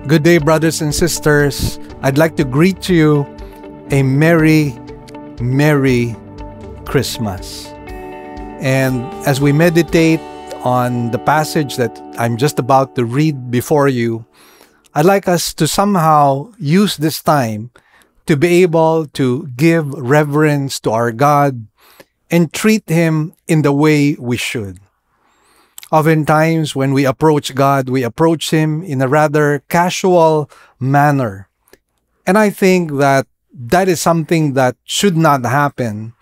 Good day, brothers and sisters. I'd like to greet you a Merry, Merry Christmas. And as we meditate on the passage that I'm just about to read before you, I'd like us to somehow use this time to be able to give reverence to our God and treat Him in the way we should. Oftentimes, when we approach God, we approach Him in a rather casual manner. And I think that that is something that should not happen.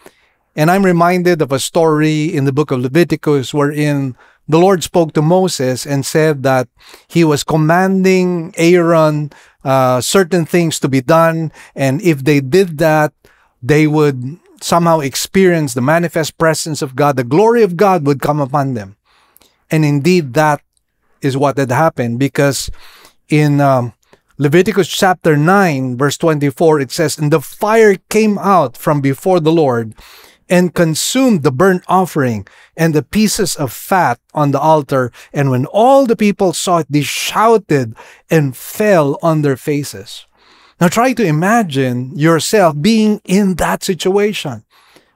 And I'm reminded of a story in the book of Leviticus wherein the Lord spoke to Moses and said that He was commanding Aaron certain things to be done. And if they did that, they would somehow experience the manifest presence of God. The glory of God would come upon them. And indeed, that is what had happened, because in Leviticus chapter 9, verse 24, it says, "And the fire came out from before the Lord and consumed the burnt offering and the pieces of fat on the altar. And when all the people saw it, they shouted and fell on their faces." Now try to imagine yourself being in that situation.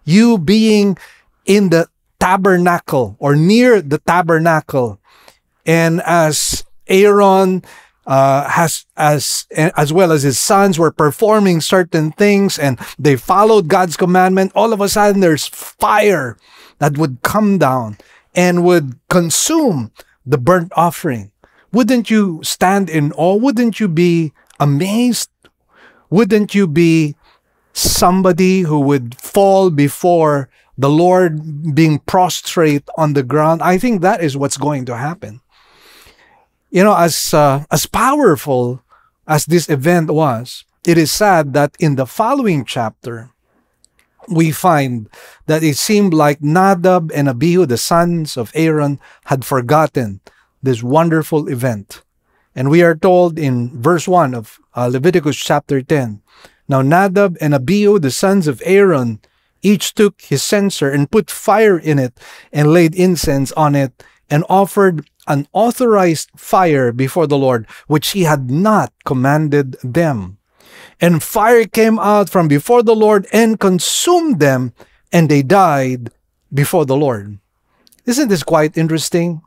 You being in the tabernacle or near the tabernacle, and as Aaron as well as his sons were performing certain things and they followed God's commandment, all of a sudden there's fire that would come down and would consume the burnt offering. Wouldn't you stand in awe? Wouldn't you be amazed? Wouldn't you be somebody who would fall before the Lord, being prostrate on the ground? I think that is what's going to happen. You know, as powerful as this event was, it is sad that in the following chapter, we find that it seemed like Nadab and Abihu, the sons of Aaron, had forgotten this wonderful event. And we are told in verse 1 of Leviticus chapter 10, "Now Nadab and Abihu, the sons of Aaron, each took his censer and put fire in it and laid incense on it and offered an authorized fire before the Lord, which he had not commanded them. And fire came out from before the Lord and consumed them, and they died before the Lord." Isn't this quite interesting?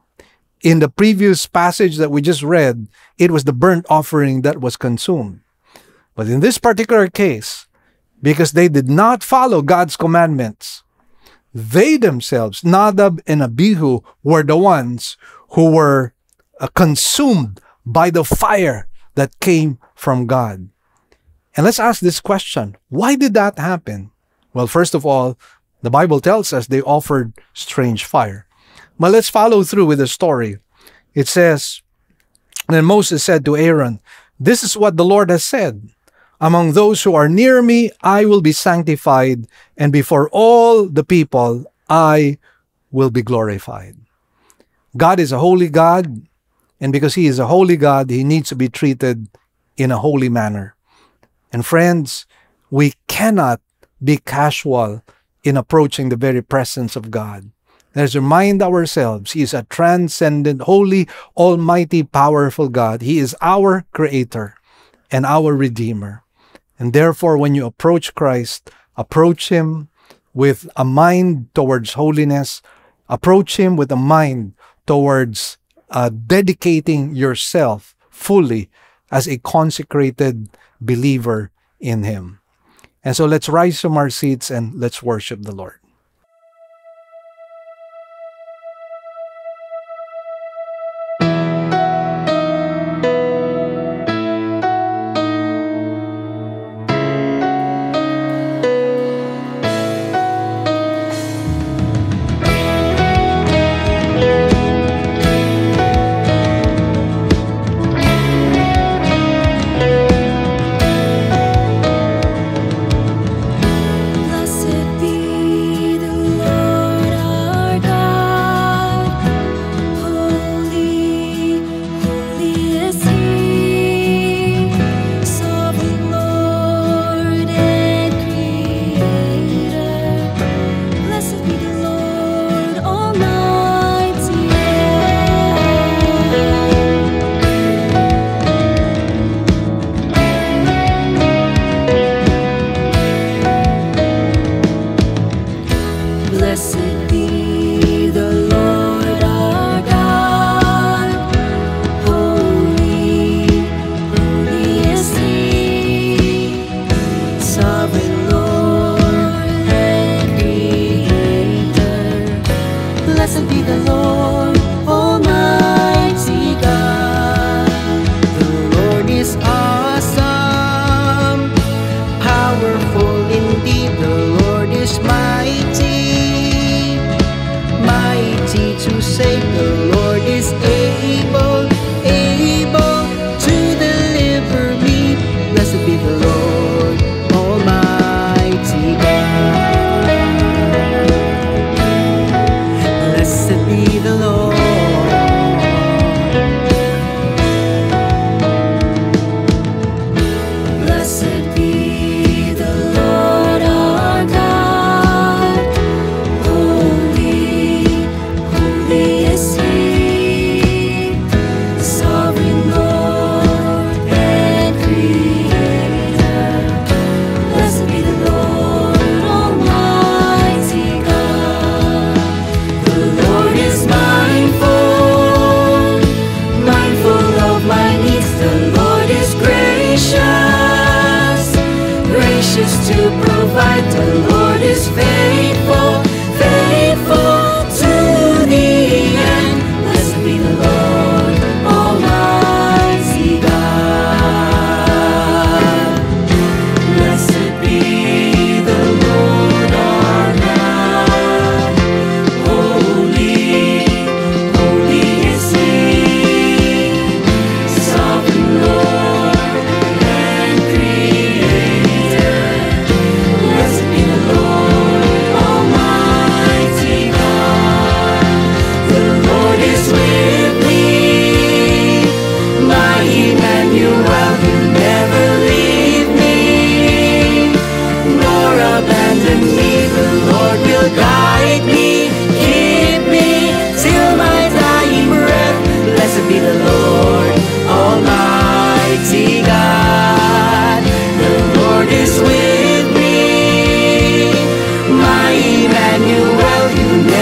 In the previous passage that we just read, it was the burnt offering that was consumed. But in this particular case, because they did not follow God's commandments, they themselves, Nadab and Abihu, were the ones who were consumed by the fire that came from God. And let's ask this question: why did that happen? Well, first of all, the Bible tells us they offered strange fire. But let's follow through with the story. It says, "Then Moses said to Aaron, 'This is what the Lord has said. Among those who are near me, I will be sanctified, and before all the people, I will be glorified.'" God is a holy God, and because He is a holy God, He needs to be treated in a holy manner. And friends, we cannot be casual in approaching the very presence of God. Let's remind ourselves, He is a transcendent, holy, almighty, powerful God. He is our Creator and our Redeemer. And therefore, when you approach Christ, approach Him with a mind towards holiness. Approach Him with a mind towards dedicating yourself fully as a consecrated believer in Him. And so let's rise from our seats and let's worship the Lord. Blessed be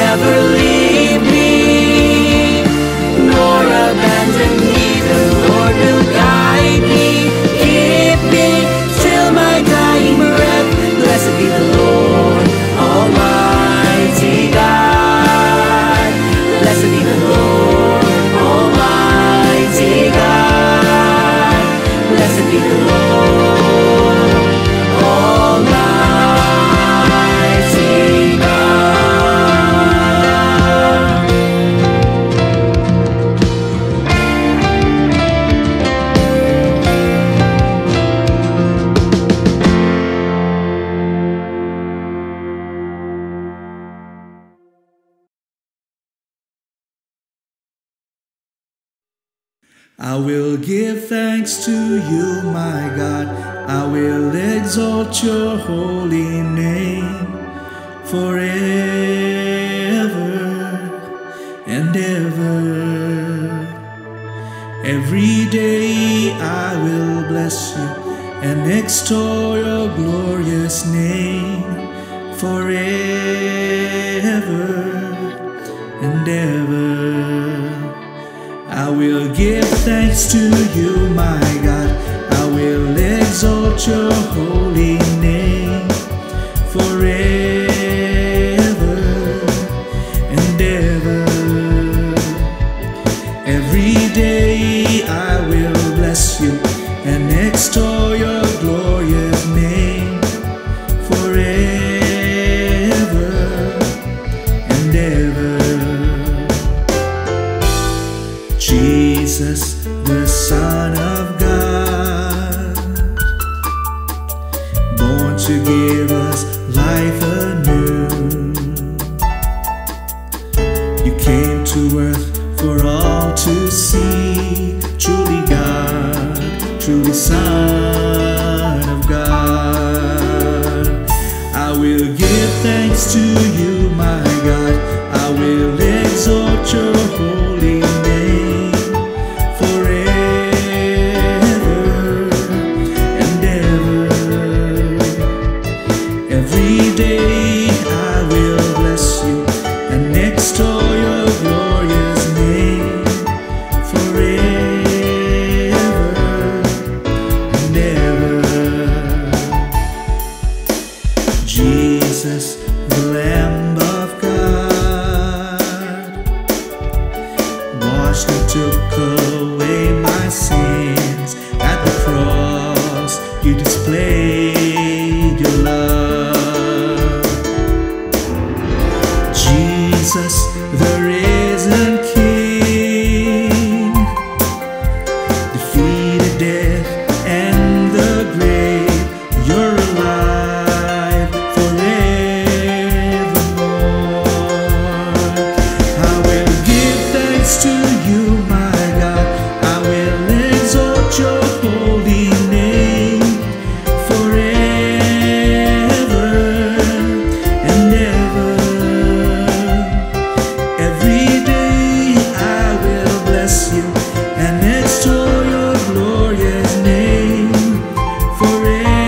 never leave me nor abandon me. The Lord will guide me, keep me till my dying breath. Blessed be the Lord, Almighty God. Blessed be the Lord, Almighty God. Blessed be the Lord, Almighty God. I will give thanks to you, my God. I will exalt your holy name forever and ever. Every day I will bless you and extol your glorious name forever and ever. I will give thanks to you, my God. I will exalt your holy name forever and ever. Every day I will bless you and extol your glorious name forever and ever. Jesus, the Son of God, born to give us life anew. You came to earth for all to see, truly God, truly Son of God. I will give thanks to you, my God. I will exalt your holy name forever and ever. Every day I will bless you and extol your glorious name forever and ever. Jesus, the Lamb of God, washed and took away my sins. At the cross you displayed your love. Jesus, the risen King, defeated death and the grave. You're alive forevermore. I will give thanks to you, my God. I will exalt your holy name forever and ever. Every day I will bless you and extol your glorious name forever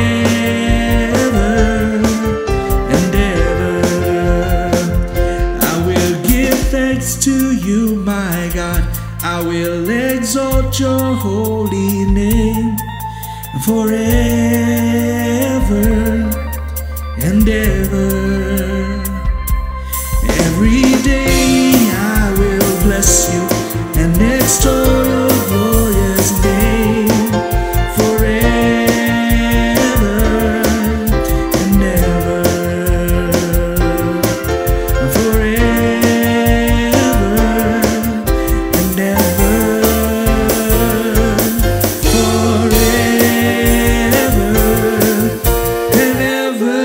and ever. I will give thanks to you, my God. I will exalt your holy name forever and ever. Every day I will bless you and extol your glorious name forever and ever. Forever and ever. Forever and ever.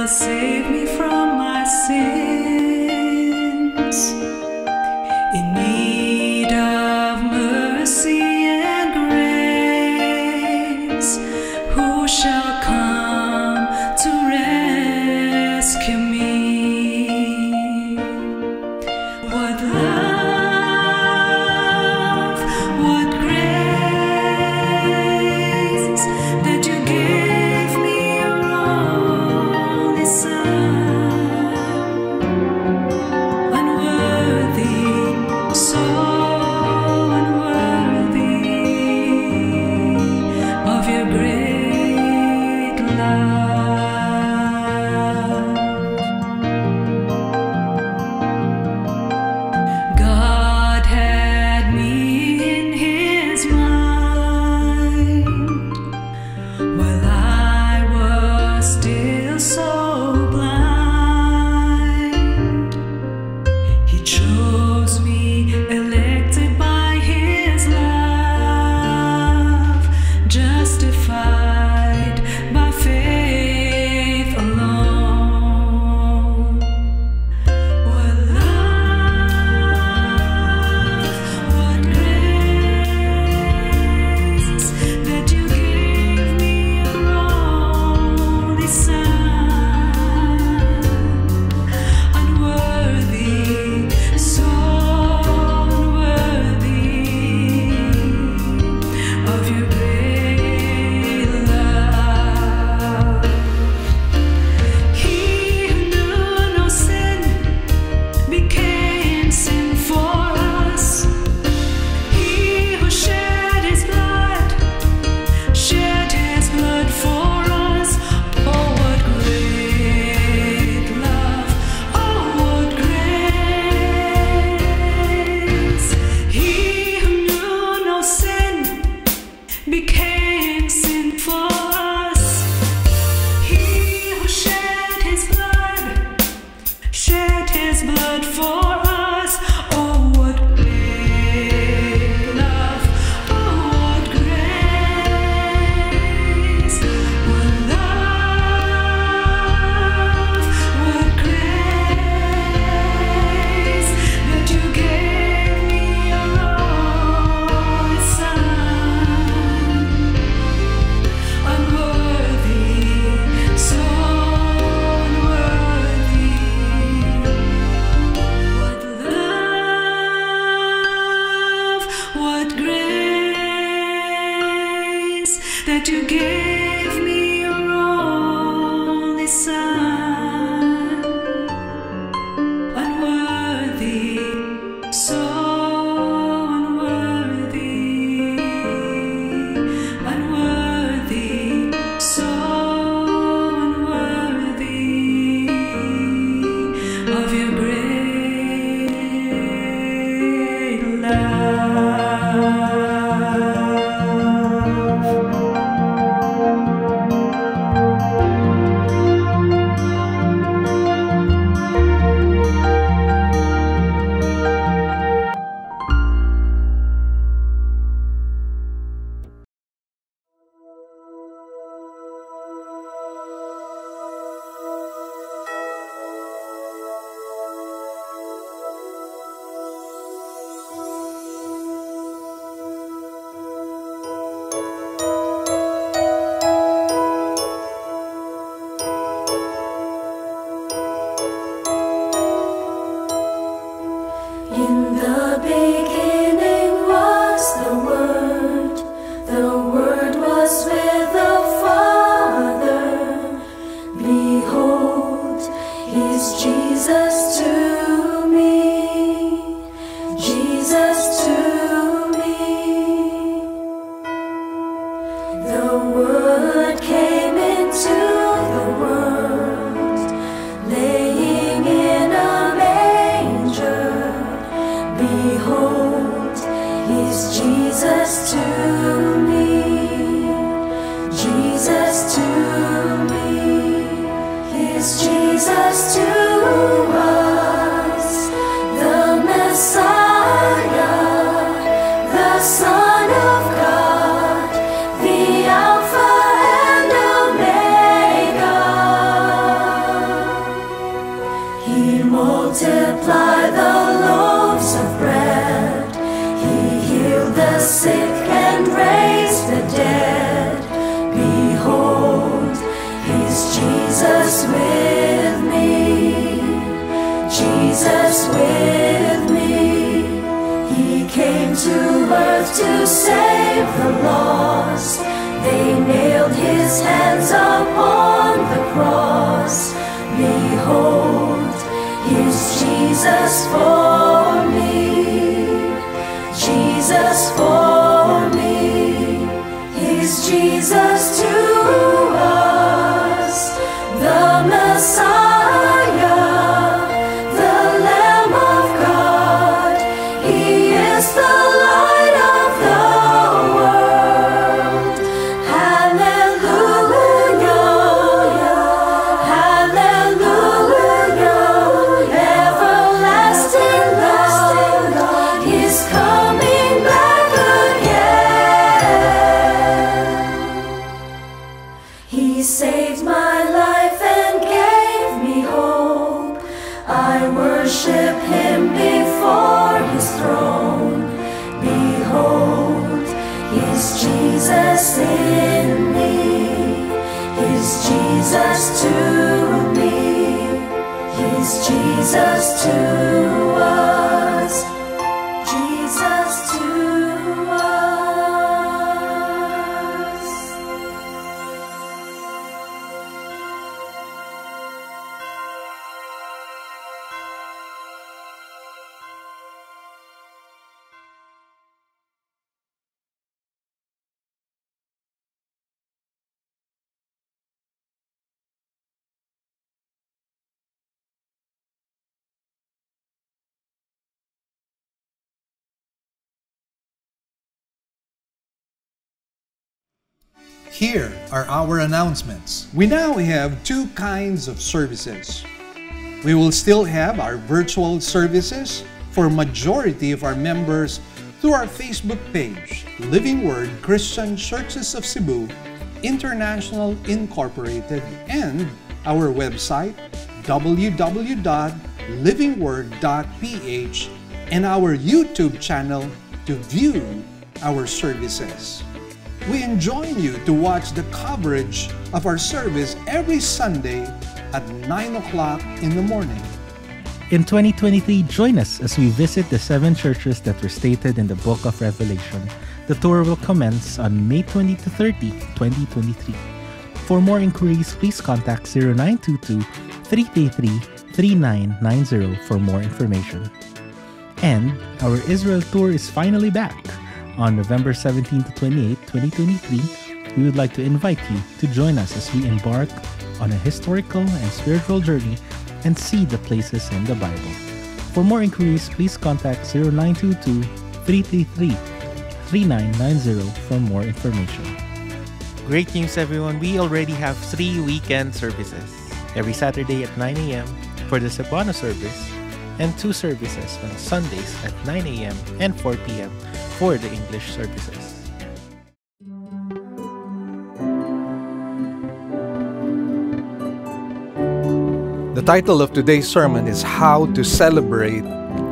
will save me from my sins. In need of mercy and grace, who shall come to rescue me? What love, what grace, that you gave me your only Son, unworthy, so unworthy of your great love. God had me in His mind while I was still so blind. He chose me, elected by His love, justified by faith alone. What love, what grace, that you gave me your only Son, unworthy, so unworthy of your great love. He who knew no sin became sin for us. He who shed His blood for us. Oh, what great love! Oh, what grace! He who knew no sin became sin for us. He who shed His blood for us. Oh, what great love! Oh, what grace! What love! What grace, that you gave me your only Son, unworthy, so unworthy. What love, what grace, that you gave me your only Son, unworthy, so unworthy, unworthy, so unworthy of your great love. In the beginning was the Word was with the Father. Behold, He's Jesus to me, Jesus to me. The Word came into the world, laying in a manger. Behold, He's Jesus to me, Jesus to me. He's Jesus to us, the Messiah, the Son of God, the Alpha and Omega. to save the lost. They nailed his hands upon the cross. Behold, here's Jesus for me, Jesus for me. He's Jesus to us, the Messiah, the Lamb of God. He is the light of the world. Hallelujah, hallelujah. Everlasting love is coming back again. He saved my life and gave me hope. I worship him before his throne. Behold, is Jesus in me, is Jesus to me, is Jesus to us, Jesus to us. Here are our announcements. We now have two kinds of services. We will still have our virtual services for majority of our members through our Facebook page, Living Word Christian Churches of Cebu, International Incorporated, and our website, www.livingword.ph, and our YouTube channel to view our services. We enjoin you to watch the coverage of our service every Sunday at 9 o'clock in the morning. In 2023, join us as we visit the 7 churches that were stated in the book of Revelation. The tour will commence on May 20 to 30, 2023. For more inquiries, please contact 0922-333-3990 for more information. And our Israel tour is finally back. On November 17 to 28, 2023, we would like to invite you to join us as we embark on a historical and spiritual journey and see the places in the Bible. For more inquiries, please contact 0922-333-3990 for more information. Great news, everyone. We already have 3 weekend services. Every Saturday at 9 a.m. for the Cebuano service, and 2 services on Sundays at 9 a.m. and 4 p.m. for the English services. The title of today's sermon is How to Celebrate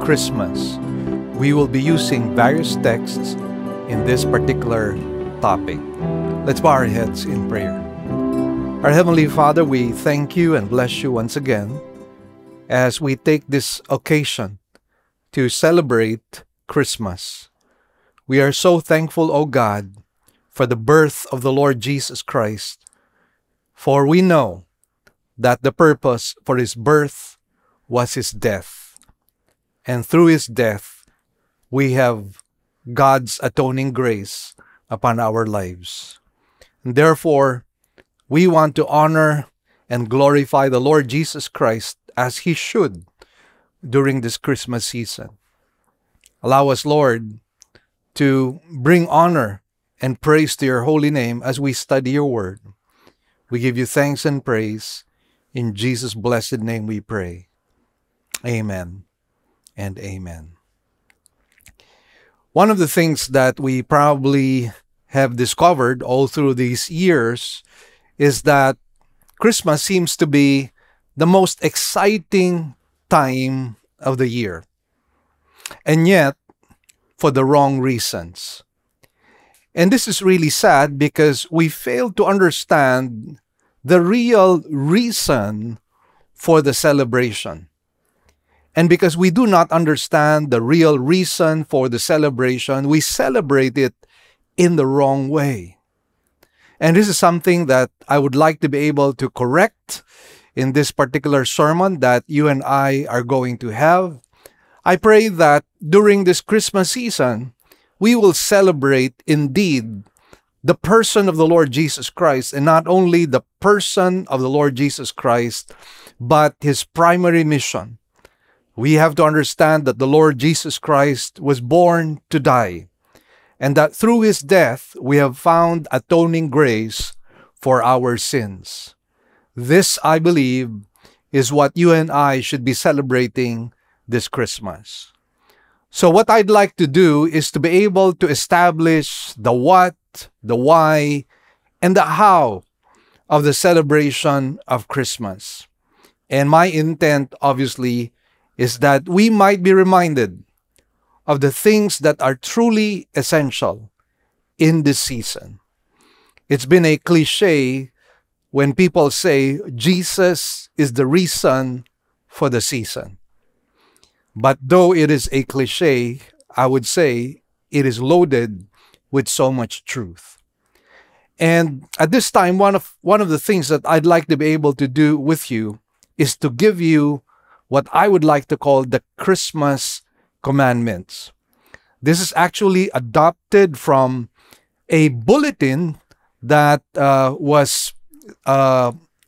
Christmas. We will be using various texts in this particular topic. Let's bow our heads in prayer. Our Heavenly Father, we thank you and bless you once again as we take this occasion to celebrate Christmas. We are so thankful, O God, for the birth of the Lord Jesus Christ, for we know that the purpose for his birth was his death. And through his death, we have God's atoning grace upon our lives. And therefore, we want to honor and glorify the Lord Jesus Christ as he should during this Christmas season. Allow us, Lord, to bring honor and praise to your holy name as we study your word. We give you thanks and praise. In Jesus' blessed name we pray. Amen and amen. One of the things that we probably have discovered all through these years is that Christmas seems to be the most exciting time of the year. And yet, for the wrong reasons. And this is really sad because we fail to understand the real reason for the celebration. And because we do not understand the real reason for the celebration, we celebrate it in the wrong way. And this is something that I would like to be able to correct in this particular sermon that you and I are going to have. I pray that during this Christmas season, we will celebrate indeed the person of the Lord Jesus Christ, and not only the person of the Lord Jesus Christ, but his primary mission. We have to understand that the Lord Jesus Christ was born to die, and that through his death, we have found atoning grace for our sins. This, I believe, is what you and I should be celebrating this Christmas. So what I'd like to do is to be able to establish the what, the why, and the how of the celebration of Christmas. And my intent, obviously, is that we might be reminded of the things that are truly essential in this season. It's been a cliche when people say Jesus is the reason for the season. But though it is a cliche, I would say it is loaded with so much truth. And at this time, one of the things that I'd like to be able to do with you is to give you what I would like to call the Christmas commandments. This is actually adopted from a bulletin that was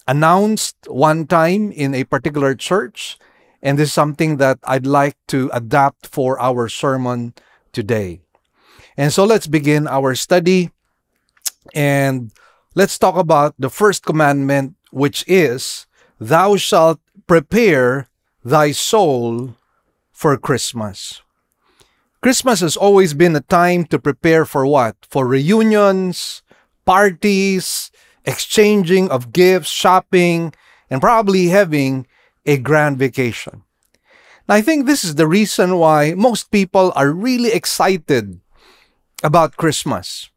announced one time in a particular church. And this is something that I'd like to adapt for our sermon today. And so let's begin our study. And let's talk about the first commandment, which is, thou shalt prepare thy soul for Christmas. Christmas has always been a time to prepare for what? For reunions, parties, exchanging of gifts, shopping, and probably having a grand vacation. Now, I think this is the reason why most people are really excited about Christmas,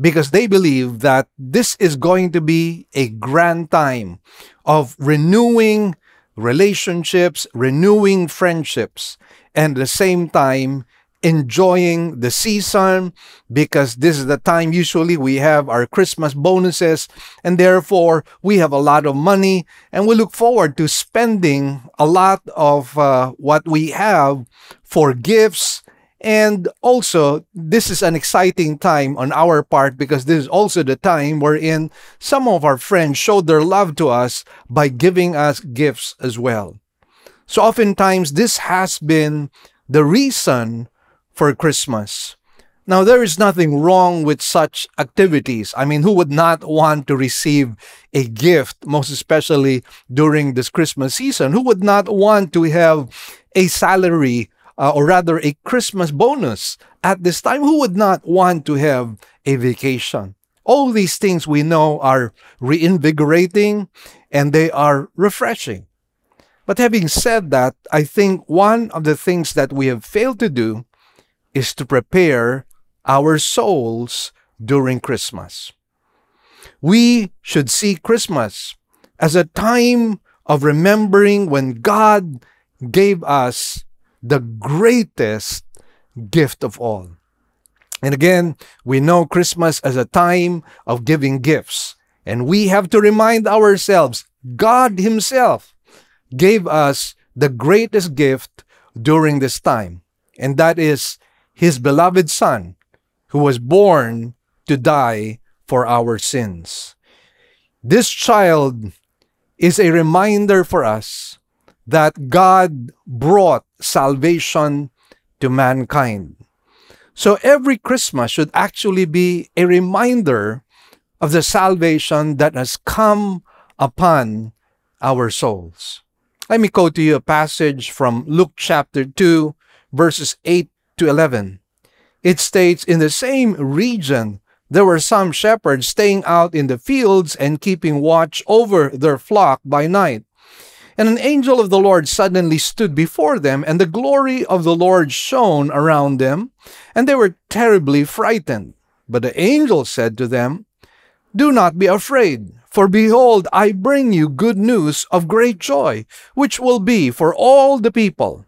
because they believe that this is going to be a grand time of renewing relationships, renewing friendships, and at the same time enjoying the season, because this is the time usually we have our Christmas bonuses, and therefore we have a lot of money, and we look forward to spending a lot of what we have for gifts. And also, this is an exciting time on our part, because this is also the time wherein some of our friends showed their love to us by giving us gifts as well. So oftentimes, this has been the reason for Christmas. Now, there is nothing wrong with such activities. I mean, who would not want to receive a gift, most especially during this Christmas season? Who would not want to have a salary, or rather a Christmas bonus at this time? Who would not want to have a vacation? All these things we know are reinvigorating and they are refreshing. But having said that, I think one of the things that we have failed to do is to prepare our souls during Christmas. We should see Christmas as a time of remembering when God gave us the greatest gift of all. And again, we know Christmas as a time of giving gifts. And we have to remind ourselves, God Himself gave us the greatest gift during this time. And that is His beloved Son, who was born to die for our sins. This child is a reminder for us that God brought salvation to mankind. So every Christmas should actually be a reminder of the salvation that has come upon our souls. Let me quote to you a passage from Luke chapter 2, verses 8 to 11. It states, in the same region, there were some shepherds staying out in the fields and keeping watch over their flock by night. And an angel of the Lord suddenly stood before them, and the glory of the Lord shone around them, and they were terribly frightened. But the angel said to them, do not be afraid, For behold, I bring you good news of great joy, which will be for all the people.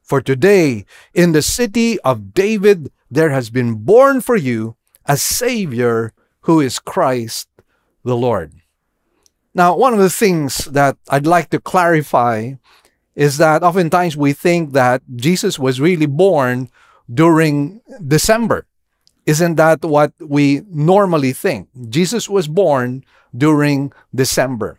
For today, in the city of David, there has been born for you a Savior who is Christ the Lord. Now, one of the things that I'd like to clarify is that oftentimes we think that Jesus was really born during December. Isn't that what we normally think? Jesus was born during December.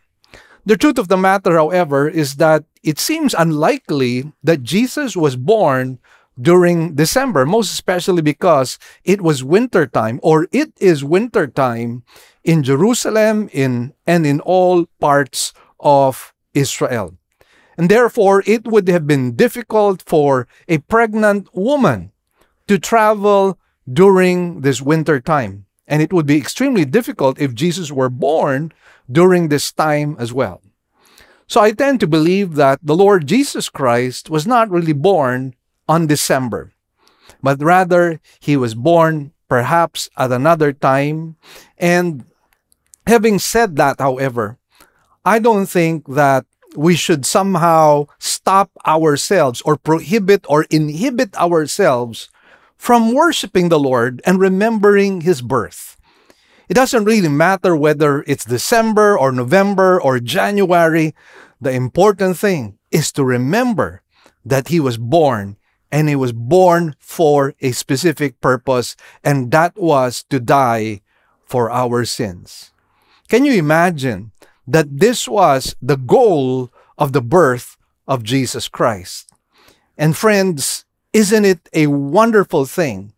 The truth of the matter, however, is that it seems unlikely that Jesus was born during December, most especially because it was wintertime, or it is wintertime in Jerusalem and in all parts of Israel. And therefore, it would have been difficult for a pregnant woman to travel during this winter time. And it would be extremely difficult if Jesus were born during this time as well. So I tend to believe that the Lord Jesus Christ was not really born on December, but rather he was born perhaps at another time. And having said that, however, I don't think that we should somehow stop ourselves or prohibit or inhibit ourselves from worshiping the Lord and remembering his birth. It doesn't really matter whether it's December or November or January. The important thing is to remember that he was born, and he was born for a specific purpose, and that was to die for our sins. Can you imagine that this was the goal of the birth of Jesus Christ? And friends, isn't it a wonderful thing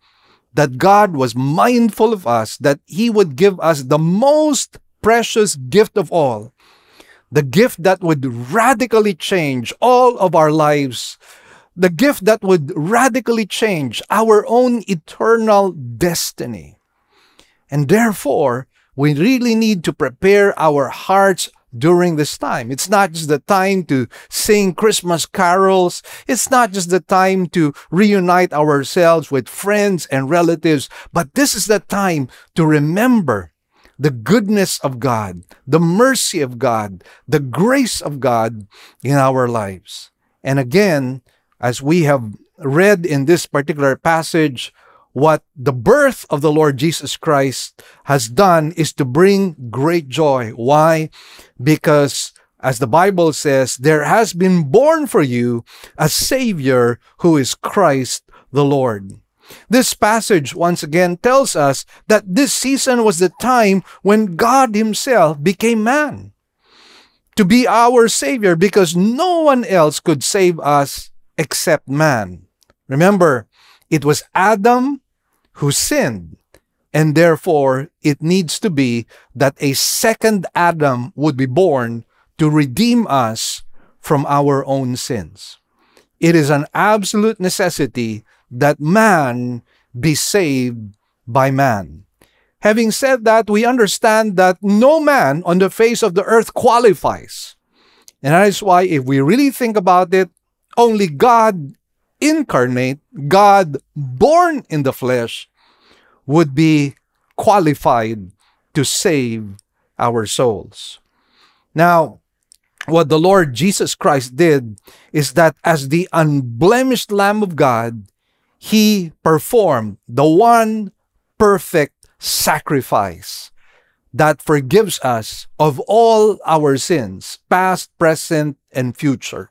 that God was mindful of us, that he would give us the most precious gift of all, the gift that would radically change all of our lives, the gift that would radically change our own eternal destiny. And therefore, we really need to prepare our hearts during this time. It's not just the time to sing Christmas carols. It's not just the time to reunite ourselves with friends and relatives, but this is the time to remember the goodness of God, the mercy of God, the grace of God in our lives. And again, as we have read in this particular passage, what the birth of the Lord Jesus Christ has done is to bring great joy. Why? Because, as the Bible says, there has been born for you a Savior who is Christ the Lord. This passage once again tells us that this season was the time when God himself became man to be our Savior, because no one else could save us except man. Remember, it was Adam who sinned, and therefore it needs to be that a second Adam would be born to redeem us from our own sins. It is an absolute necessity that man be saved by man. Having said that, we understand that no man on the face of the earth qualifies. And that is why, if we really think about it, only God incarnate, God born in the flesh, would be qualified to save our souls. Now, what the Lord Jesus Christ did is that as the unblemished Lamb of God, he performed the one perfect sacrifice that forgives us of all our sins, past, present, and future.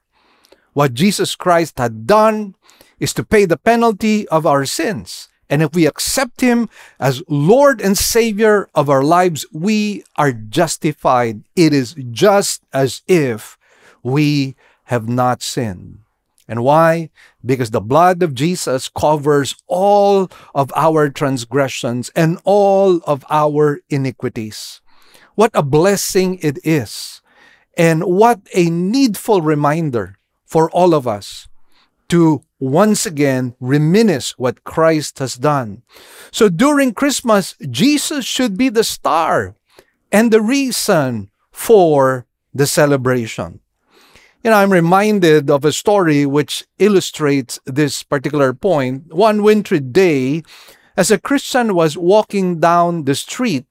What Jesus Christ had done is to pay the penalty of our sins. And if we accept him as Lord and Savior of our lives, we are justified. It is just as if we have not sinned. And why? Because the blood of Jesus covers all of our transgressions and all of our iniquities. What a blessing it is. And what a needful reminder for all of us to once again reminisce what Christ has done. So during Christmas, Jesus should be the star and the reason for the celebration. I'm reminded of a story which illustrates this particular point. One wintry day, as a Christian was walking down the street,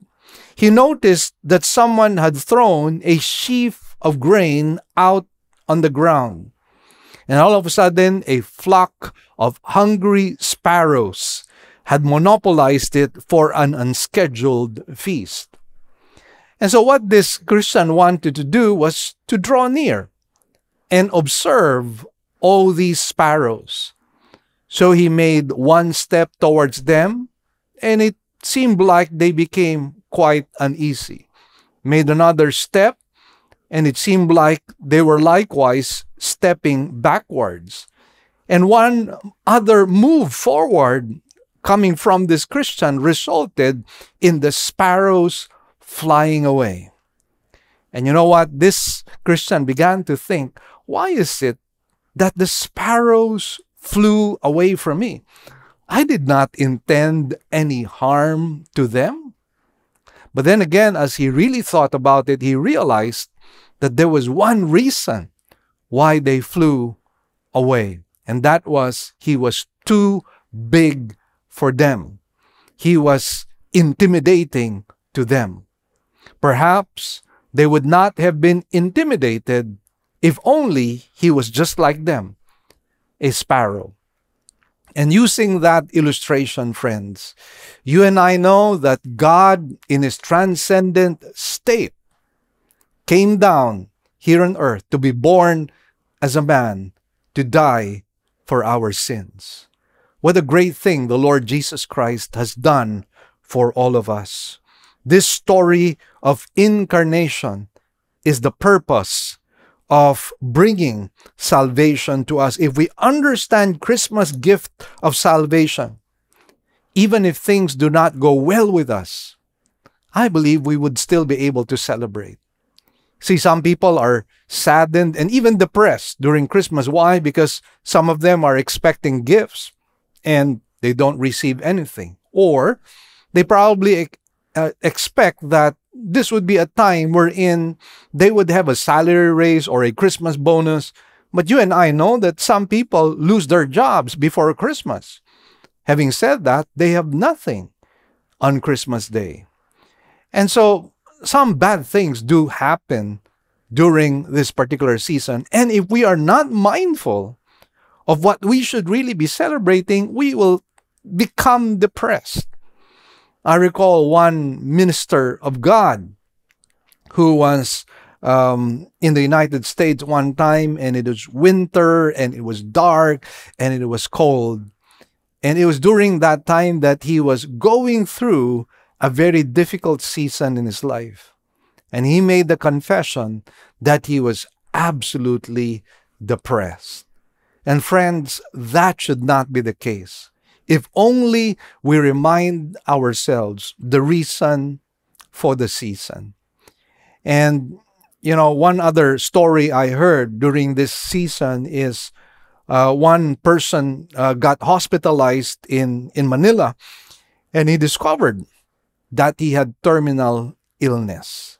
he noticed that someone had thrown a sheaf of grain out on the ground. And all of a sudden, a flock of hungry sparrows had monopolized it for an unscheduled feast. And so what this Christian wanted to do was to draw near and observe all these sparrows. So he made one step towards them, and it seemed like they became quite uneasy. Made another step, and it seemed like they were likewise stepping backwards. And one other move forward coming from this Christian resulted in the sparrows flying away. And you know what? This Christian began to think, why is it that the sparrows flew away from me? I did not intend any harm to them. But then again, as he really thought about it, he realized that there was one reason why they flew away. And that was he was too big for them. He was intimidating to them. Perhaps they would not have been intimidated if only he was just like them, a sparrow. And using that illustration, friends, you and I know that God, in his transcendent state, came down here on earth to be born as a man, to die for our sins. What a great thing the Lord Jesus Christ has done for all of us. This story of incarnation is the purpose of bringing salvation to us. If we understand Christmas gift of salvation, even if things do not go well with us, I believe we would still be able to celebrate. See, some people are saddened and even depressed during Christmas. Why? Because some of them are expecting gifts and they don't receive anything. Or they probably expect that this would be a time wherein they would have a salary raise or a Christmas bonus. But you and I know that some people lose their jobs before Christmas. Having said that, they have nothing on Christmas Day. And so some bad things do happen during this particular season. And if we are not mindful of what we should really be celebrating, we will become depressed. I recall one minister of God who was in the United States one time, and it was winter, and it was dark, and it was cold. And it was during that time that he was going through a very difficult season in his life. And he made the confession that he was absolutely depressed. And friends, that should not be the case. If only we remind ourselves the reason for the season. And, you know, one other story I heard during this season is one person got hospitalized in Manila, and he discovered that he had terminal illness.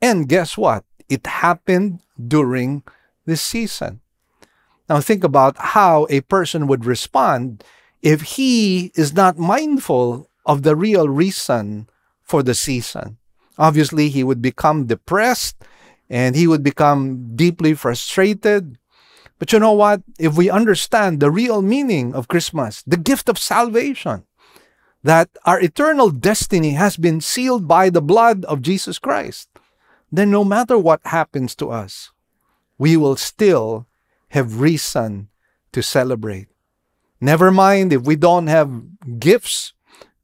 And guess what? It happened during this season. Now think about how a person would respond if he is not mindful of the real reason for the season. Obviously, he would become depressed and he would become deeply frustrated. But you know what? If we understand the real meaning of Christmas, the gift of salvation, that our eternal destiny has been sealed by the blood of Jesus Christ, then no matter what happens to us, we will still have reason to celebrate. Never mind if we don't have gifts.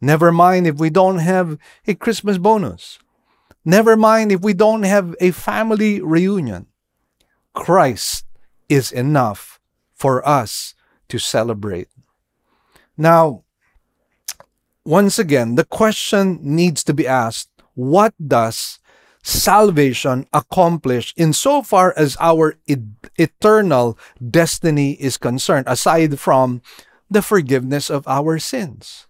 Never mind if we don't have a Christmas bonus. Never mind if we don't have a family reunion. Christ is enough for us to celebrate. Now, once again, the question needs to be asked, what does salvation accomplish insofar as our eternal destiny is concerned, aside from the forgiveness of our sins?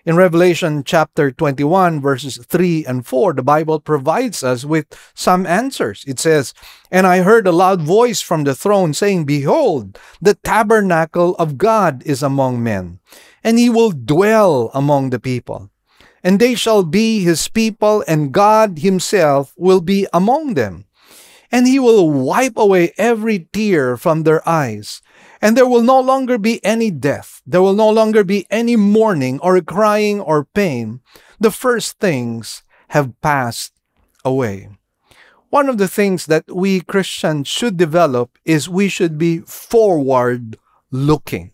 In Revelation chapter 21, verses 3 and 4, the Bible provides us with some answers. It says, "And I heard a loud voice from the throne saying, Behold, the tabernacle of God is among men, and he will dwell among the people. and they shall be his people, and God himself will be among them. And he will wipe away every tear from their eyes, and there will no longer be any death. There will no longer be any mourning or crying or pain. The first things have passed away. One of the things that we Christians should develop is we should be forward looking.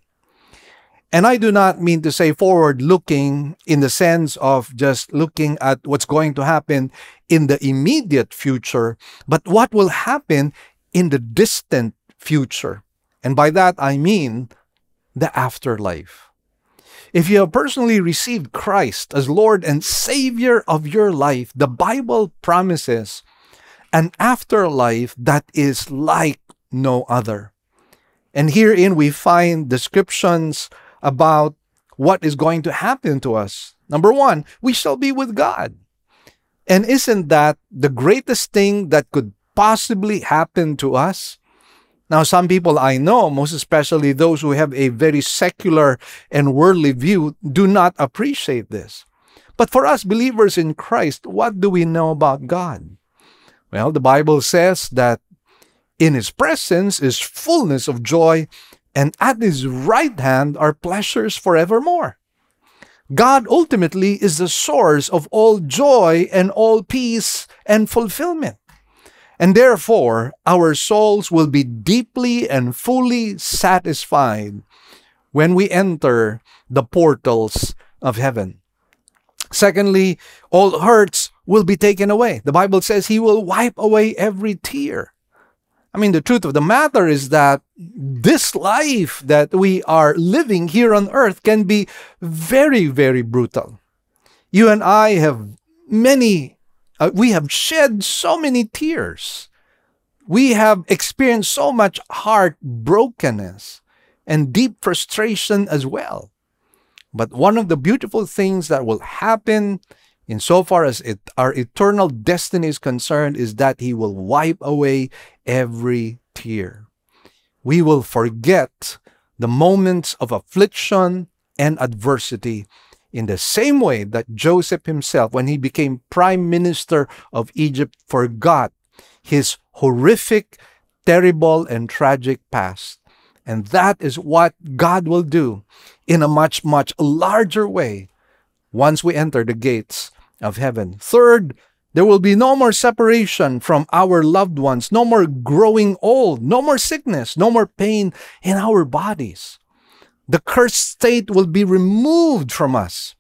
And I do not mean to say forward looking in the sense of just looking at what's going to happen in the immediate future, but what will happen in the distant future. And by that I mean the afterlife. If you have personally received Christ as Lord and Savior of your life, the Bible promises an afterlife that is like no other. And herein we find descriptions about what is going to happen to us. Number one, we shall be with God. And isn't that the greatest thing that could possibly happen to us? Now, some people I know, most especially those who have a very secular and worldly view, do not appreciate this. But for us believers in Christ, what do we know about God? Well, the Bible says that in his presence is fullness of joy, and at his right hand are pleasures forevermore. God ultimately is the source of all joy and all peace and fulfillment. And therefore, our souls will be deeply and fully satisfied when we enter the portals of heaven. Secondly, all hurts will be taken away. The Bible says he will wipe away every tear. I mean, the truth of the matter is that this life that we are living here on earth can be very, very brutal. You and I have we have shed so many tears. We have experienced so much heartbrokenness and deep frustration as well. But one of the beautiful things that will happen insofar as our eternal destiny is concerned is that he will wipe away every tear. We will forget the moments of affliction and adversity in the same way that Joseph himself, when he became prime minister of Egypt, forgot his horrific, terrible, and tragic past. And that is what God will do in a much, much larger way once we enter the gates of heaven. Third, there will be no more separation from our loved ones, no more growing old, no more sickness, no more pain in our bodies. The cursed state will be removed from us.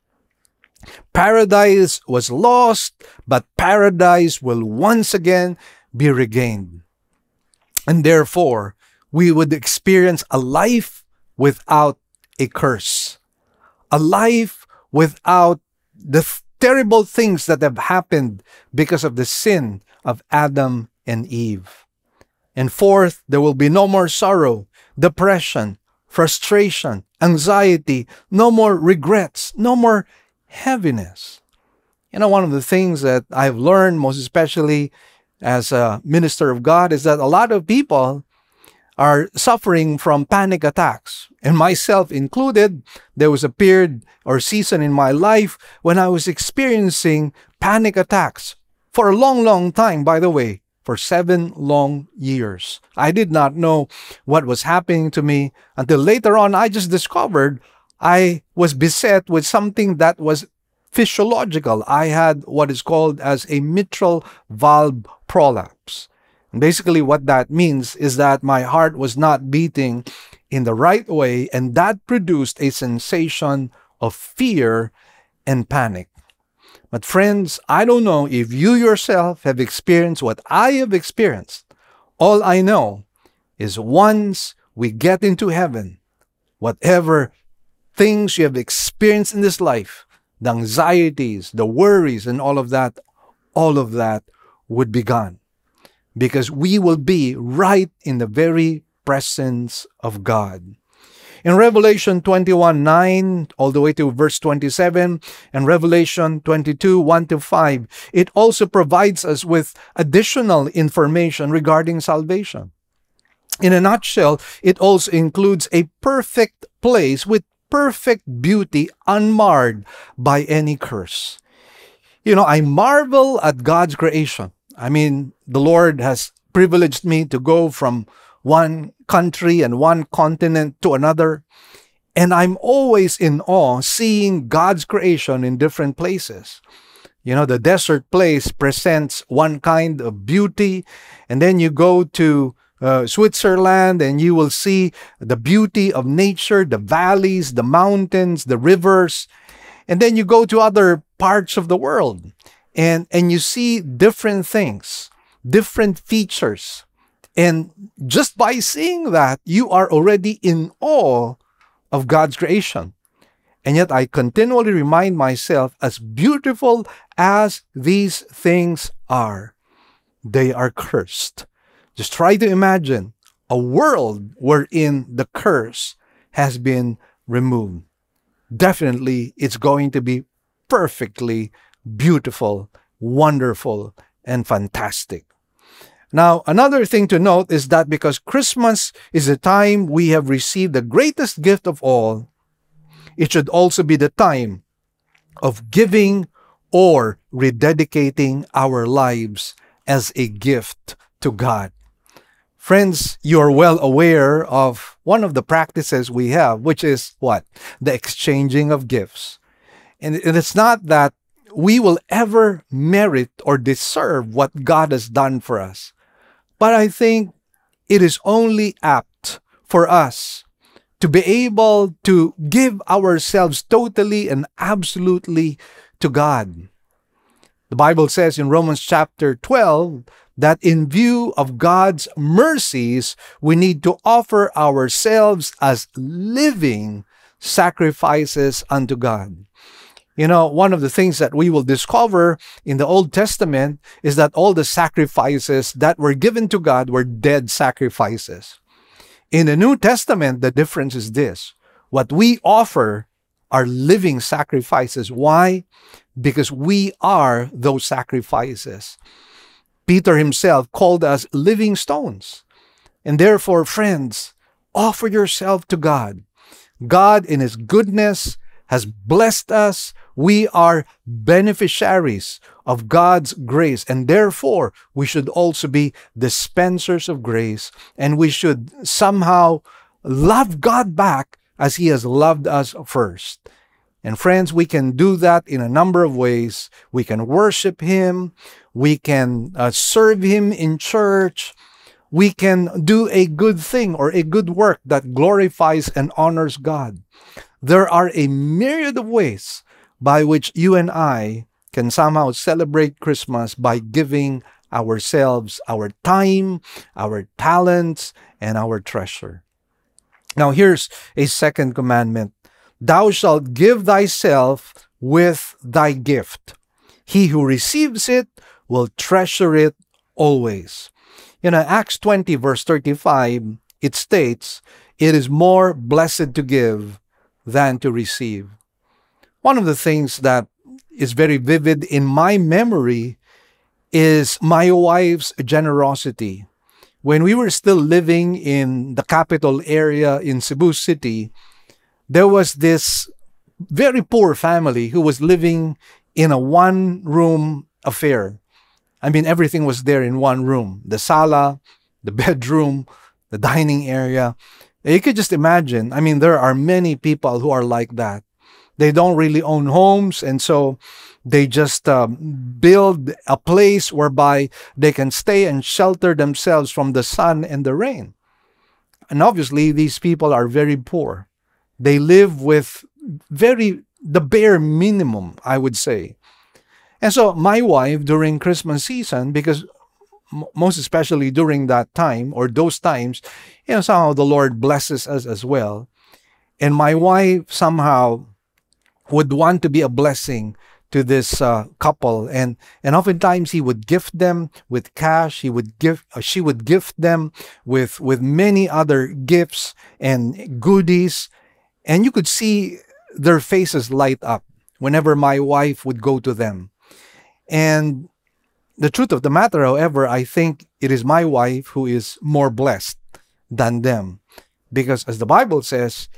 Paradise was lost, but paradise will once again be regained. And therefore, we would experience a life without a curse, a life without the terrible things that have happened because of the sin of Adam and Eve. And fourth, there will be no more sorrow, depression, frustration, anxiety, no more regrets, no more heaviness. You know, one of the things that I've learned, most especially as a minister of God, is that a lot of people are suffering from panic attacks. And myself included, there was a period or season in my life when I was experiencing panic attacks for a long, long time, by the way, for 7 long years. I did not know what was happening to me until later on I just discovered I was beset with something that was physiological. I had what is called as a mitral valve prolapse. And basically what that means is that my heart was not beating in the right way, and that produced a sensation of fear and panic. But friends, I don't know if you yourself have experienced what I have experienced. All I know is once we get into heaven, whatever things you have experienced in this life, the anxieties, the worries, and all of that would be gone. Because we will be right in the very presence of God. In Revelation 21:9 all the way to verse 27 and Revelation 22:1-5, it also provides us with additional information regarding salvation. In a nutshell, it also includes a perfect place with perfect beauty unmarred by any curse. I marvel at God's creation. The Lord has privileged me to go from one country and one continent to another. And I'm always in awe seeing God's creation in different places. The desert place presents one kind of beauty. And then you go to Switzerland and you will see the beauty of nature, the valleys, the mountains, the rivers. And then you go to other parts of the world and you see different things, different features. And just by seeing that, you are already in awe of God's creation. And yet I continually remind myself, as beautiful as these things are, they are cursed. Just try to imagine a world wherein the curse has been removed. Definitely, it's going to be perfectly beautiful, wonderful, and fantastic. Now, another thing to note is that because Christmas is the time we have received the greatest gift of all, it should also be the time of giving or rededicating our lives as a gift to God. Friends, you are well aware of one of the practices we have, which is what? The exchanging of gifts. And it's not that we will ever merit or deserve what God has done for us. But I think it is only apt for us to be able to give ourselves totally and absolutely to God. The Bible says in Romans chapter 12 that in view of God's mercies, we need to offer ourselves as living sacrifices unto God. One of the things that we will discover in the Old Testament is that all the sacrifices that were given to God were dead sacrifices. In the New Testament, the difference is this. What we offer are living sacrifices. Why? Because we are those sacrifices. Peter himself called us living stones. And therefore, friends, offer yourself to God. God, in His goodness, has blessed us. We are beneficiaries of God's grace, and therefore we should also be dispensers of grace, and we should somehow love God back as He has loved us first. And friends, we can do that in a number of ways. We can worship Him. We can serve Him in church. We can do a good thing or a good work that glorifies and honors God. There are a myriad of ways by which you and I can somehow celebrate Christmas by giving ourselves, our time, our talents, and our treasure. Now here's a second commandment. Thou shalt give thyself with thy gift. He who receives it will treasure it always. Acts 20 verse 35, it states, it is more blessed to give than to receive. One of the things that is very vivid in my memory is my wife's generosity. When we were still living in the capital area in Cebu City, there was this very poor family who was living in a one-room affair. Everything was there in one room. The sala, the bedroom, the dining area. You could just imagine. There are many people who are like that. They don't really own homes, and so they just build a place whereby they can stay and shelter themselves from the sun and the rain. And obviously, these people are very poor. They live with the bare minimum, I would say. And so my wife, during Christmas season, because most especially during that time or those times, somehow the Lord blesses us as well. And my wife somehow would want to be a blessing to this couple, and oftentimes he would gift them with cash. She would gift them with many other gifts and goodies, and you could see their faces light up whenever my wife would go to them. And the truth of the matter, however, I think it is my wife who is more blessed than them, because as the Bible says,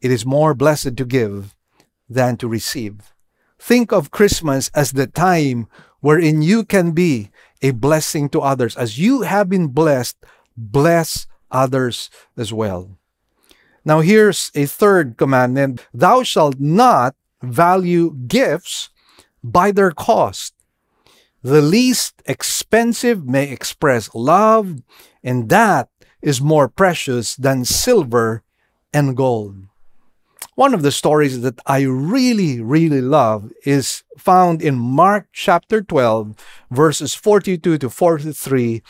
It is more blessed to give than to receive. Think of Christmas as the time wherein you can be a blessing to others. As you have been blessed, bless others as well. Now here's a third commandment. Thou shalt not value gifts by their cost. The least expensive may express love, and that is more precious than silver and gold. One of the stories that I really, really love is found in Mark chapter 12, verses 42 to 43,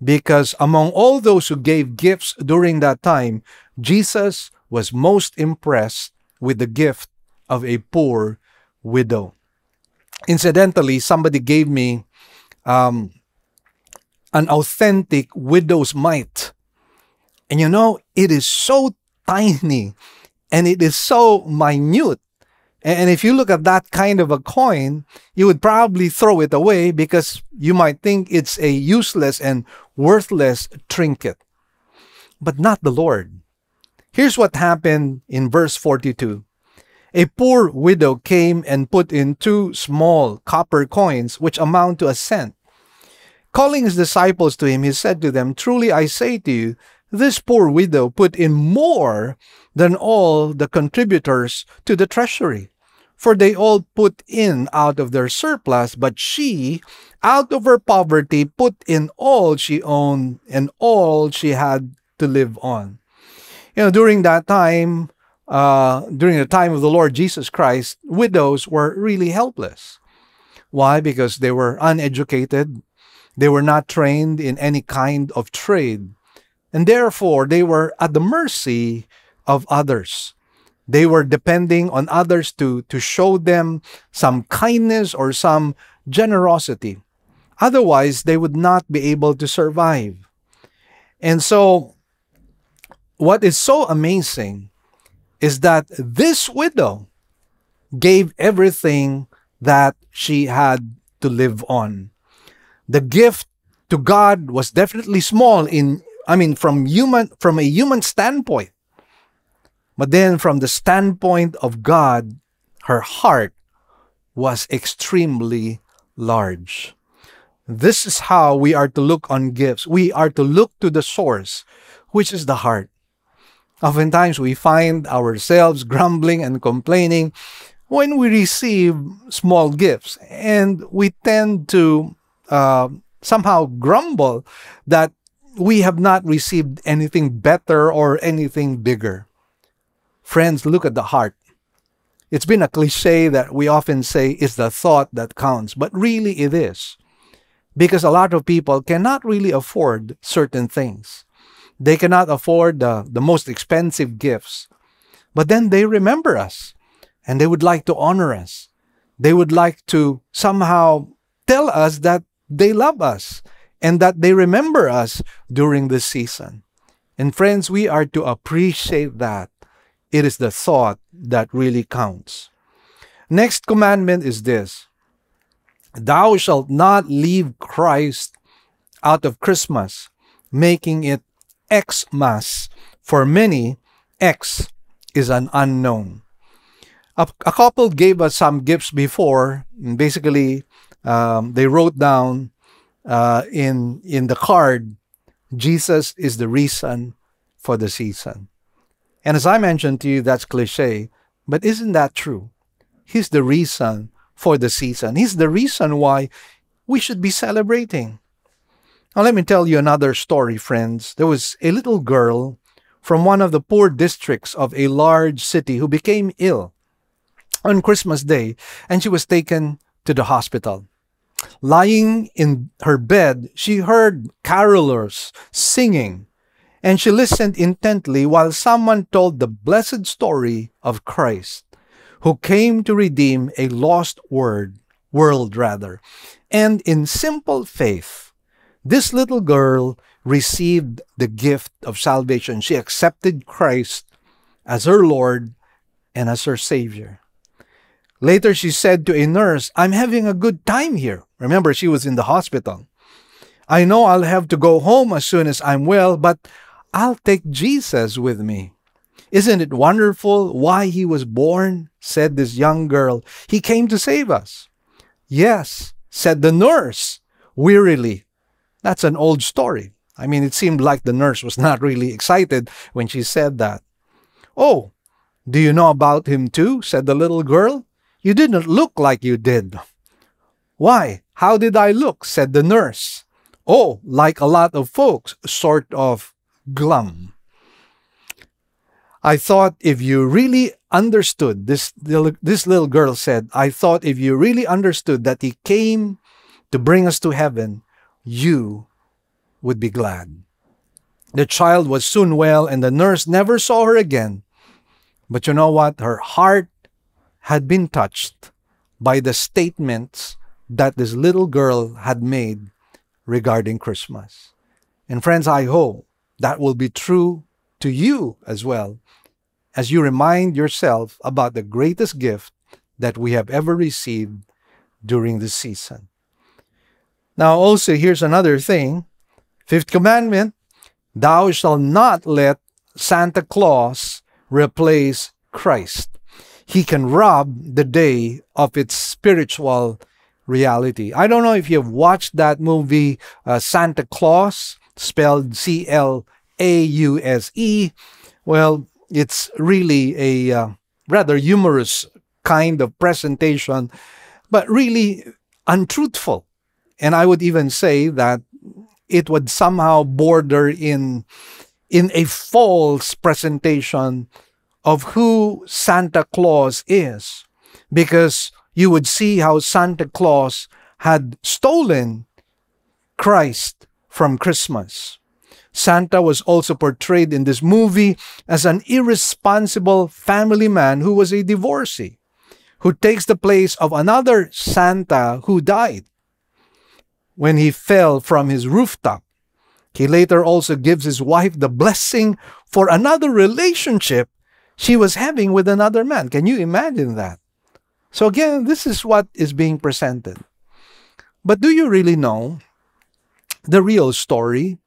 because among all those who gave gifts during that time, Jesus was most impressed with the gift of a poor widow. Incidentally, somebody gave me an authentic widow's mite. And you know, it is so tiny and it is so minute. And if you look at that kind of a coin, you would probably throw it away because you might think it's a useless and worthless trinket. But not the Lord. Here's what happened in verse 42. A poor widow came and put in 2 small copper coins, which amount to a cent. Calling his disciples to him, he said to them, "Truly I say to you, this poor widow put in more than all the contributors to the treasury. For they all put in out of their surplus, but she, out of her poverty, put in all she owned and all she had to live on." You know, during that time, during the time of the Lord Jesus Christ, widows were really helpless. Why? Because they were uneducated. They were not trained in any kind of trade. And therefore, they were at the mercy of others. They were depending on others to show them some kindness or some generosity. Otherwise, they would not be able to survive. And so, what is so amazing is that this widow gave everything that she had to live on. The gift to God was definitely small from a human standpoint. But then from the standpoint of God, her heart was extremely large. This is how we are to look on gifts. We are to look to the source, which is the heart. Oftentimes we find ourselves grumbling and complaining when we receive small gifts, and we tend to somehow grumble that we have not received anything better or anything bigger. Friends, look at the heart. It's been a cliche that we often say it's the thought that counts, but really it is. Because a lot of people cannot really afford certain things. They cannot afford the most expensive gifts. But then they remember us, and they would like to honor us. They would like to somehow tell us that they love us and that they remember us during this season. And friends, we are to appreciate that. It is the thought that really counts. Next commandment is this: thou shalt not leave Christ out of Christmas, making it Xmas. For many, X is an unknown. A couple gave us some gifts before. And basically, they wrote down in the card, Jesus is the reason for the season. And as I mentioned to you, that's cliche, but isn't that true? He's the reason for the season. He's the reason why we should be celebrating. Now let me tell you another story, friends. There was a little girl from one of the poor districts of a large city who became ill on Christmas Day, and she was taken to the hospital. Lying in her bed, she heard carolers singing, and she listened intently while someone told the blessed story of Christ, who came to redeem a lost world. And in simple faith, this little girl received the gift of salvation. She accepted Christ as her Lord and as her Savior. Later, she said to a nurse, "I'm having a good time here." Remember, she was in the hospital. "I know I'll have to go home as soon as I'm well, but I'll take Jesus with me." Isn't it wonderful why he was born? Said this young girl. He came to save us. Yes, said the nurse wearily. That's an old story. I mean, it seemed like the nurse was not really excited when she said that. Oh, do you know about him too? Said the little girl. You didn't look like you did. Why? How did I look? Said the nurse. Oh, like a lot of folks, sort of glum. I thought if you really understood, this little girl said, I thought if you really understood that he came to bring us to heaven, you would be glad. The child was soon well, and the nurse never saw her again. But you know what? Her heart had been touched by the statements that this little girl had made regarding Christmas. And friends, I hope that will be true to you as well, as you remind yourself about the greatest gift that we have ever received during this season. Now also, here's another thing. Fifth commandment, thou shalt not let Santa Claus replace Christ. He can rob the day of its spiritual reality. I don't know if you've watched that movie, Santa Claus, spelled C-L-A-U-S-E. Well, it's really a rather humorous kind of presentation, but really untruthful. And I would even say that it would somehow border in a false presentation of who Santa Claus is, because you would see how Santa Claus had stolen Christ from Christmas. Santa was also portrayed in this movie as an irresponsible family man who was a divorcee, who takes the place of another Santa who died when he fell from his rooftop. He later also gives his wife the blessing for another relationship she was having with another man. Can you imagine that? So again, this is what is being presented. But do you really know the real story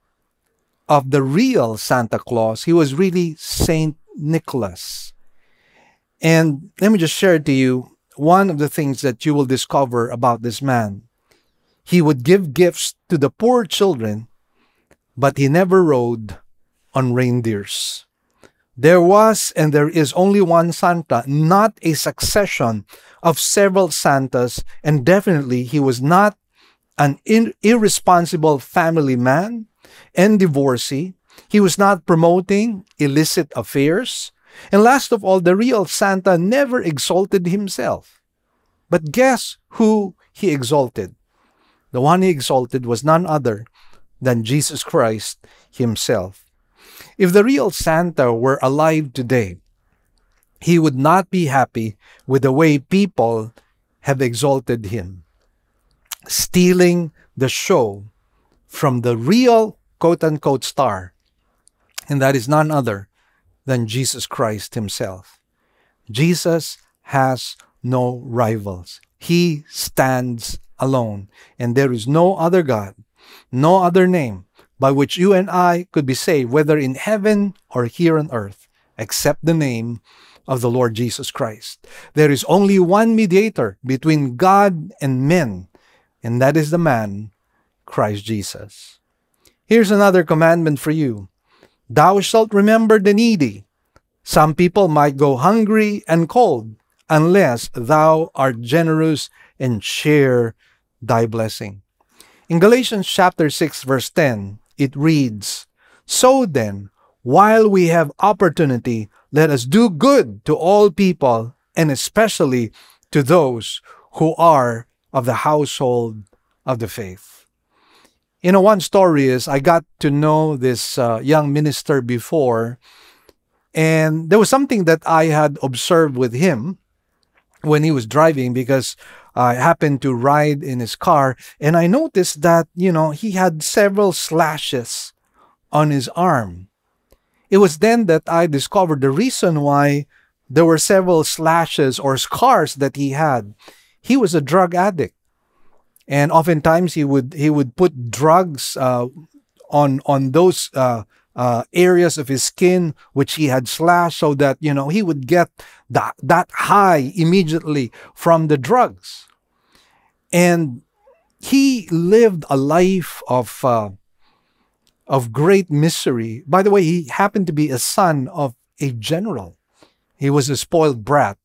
of the real Santa Claus? He was really Saint Nicholas. And let me just share to you one of the things that you will discover about this man. He would give gifts to the poor children, but he never rode on reindeers. There was and there is only one Santa, not a succession of several Santas, and definitely he was not an irresponsible family man and divorcee. He was not promoting illicit affairs. And last of all, the real Santa never exalted himself. But guess who he exalted? The one he exalted was none other than Jesus Christ himself. If the real Santa were alive today, he would not be happy with the way people have exalted him, stealing the show from the real quote-unquote star, and that is none other than Jesus Christ himself. Jesus has no rivals. He stands alone, and there is no other God, no other name by which you and I could be saved, whether in heaven or here on earth, except the name of the Lord Jesus Christ. There is only one mediator between God and men, and that is the man, Christ Jesus. Here's another commandment for you. Thou shalt remember the needy. Some people might go hungry and cold unless thou art generous and share thy blessing. In Galatians chapter 6, verse 10, it reads, So then, while we have opportunity, let us do good to all people, and especially to those who are of the household of the faith. You know, one story is I got to know this young minister before, and there was something that I had observed with him when he was driving, because I happened to ride in his car, and I noticed that, he had several slashes on his arm. It was then that I discovered the reason why there were several slashes or scars that he had. He was a drug addict, and oftentimes he would put drugs on those areas of his skin which he had slashed, so that, he would get that high immediately from the drugs. And he lived a life of great misery. By the way, he happened to be a son of a general. He was a spoiled brat.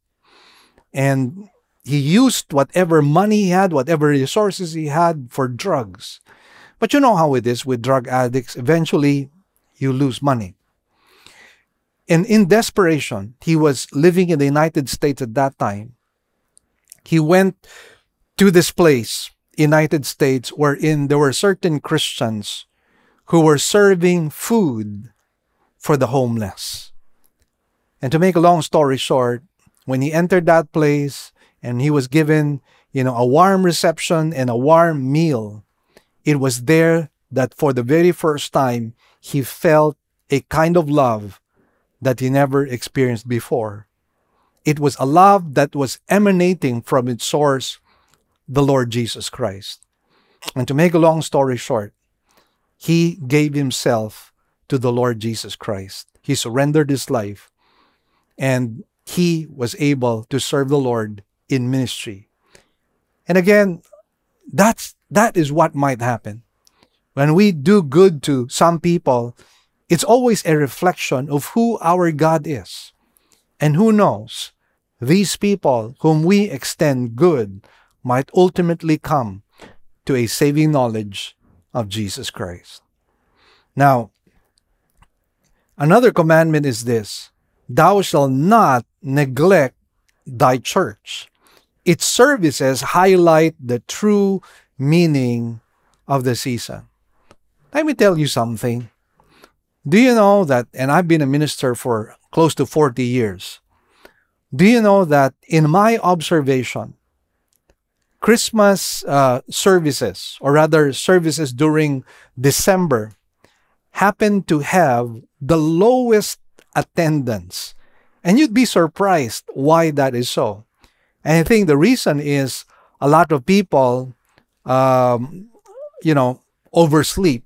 And he used whatever money he had, whatever resources he had, for drugs. But you know how it is with drug addicts. Eventually, you lose money. And in desperation, he was living in the United States at that time. He went to this place, United States, wherein there were certain Christians who were serving food for the homeless. And to make a long story short, when he entered that place and he was given, a warm reception and a warm meal, it was there that for the very first time, he felt a kind of love that he never experienced before. It was a love that was emanating from its source, the Lord Jesus Christ. And to make a long story short, he gave himself to the Lord Jesus Christ. He surrendered his life, and he was able to serve the Lord in ministry. And again, that is what might happen. When we do good to some people, it's always a reflection of who our God is. And who knows, these people whom we extend good might ultimately come to a saving knowledge of Jesus Christ. Now, another commandment is this: thou shalt not neglect thy church. Its services highlight the true meaning of the season. Let me tell you something. Do you know that, and I've been a minister for close to 40 years, do you know that in my observation, Christmas services, or rather services during December, happen to have the lowest attendance? And you'd be surprised why that is so. And I think the reason is a lot of people, oversleep,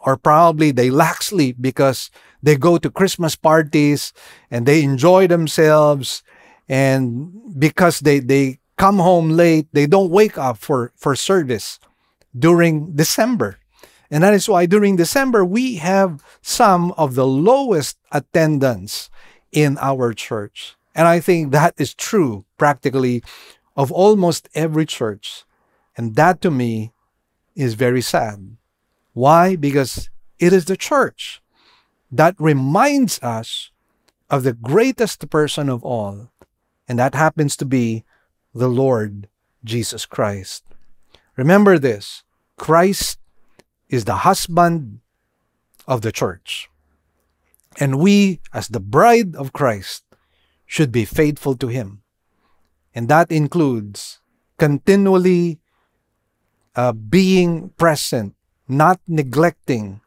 or probably they lack sleep because they go to Christmas parties and they enjoy themselves. And because they come home late, they don't wake up for service during December. And that is why during December, we have some of the lowest attendance in our church. And I think that is true practically of almost every church. And that to me is very sad. Why? Because it is the church that reminds us of the greatest person of all. And that happens to be the Lord Jesus Christ. Remember this: Christ is the husband of the church. And we, as the bride of Christ, should be faithful to him. And that includes continually being present, not neglecting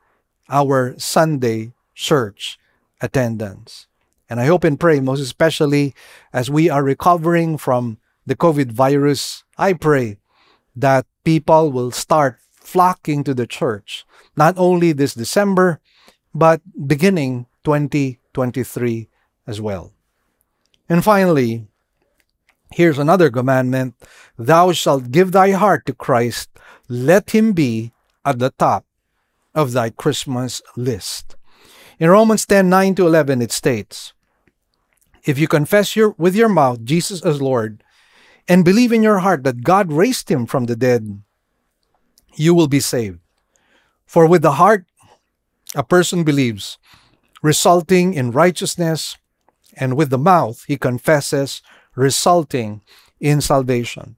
our Sunday church attendance. And I hope and pray, most especially as we are recovering from the COVID virus, I pray that people will start flocking to the church, not only this December, but beginning 2023 as well. And finally, here's another commandment: thou shalt give thy heart to Christ, let him be at the top of thy Christmas list. In Romans 10:9-11, it states, if you confess with your mouth Jesus as Lord, and believe in your heart that God raised him from the dead, you will be saved. For with the heart a person believes, resulting in righteousness, and with the mouth he confesses, resulting in salvation.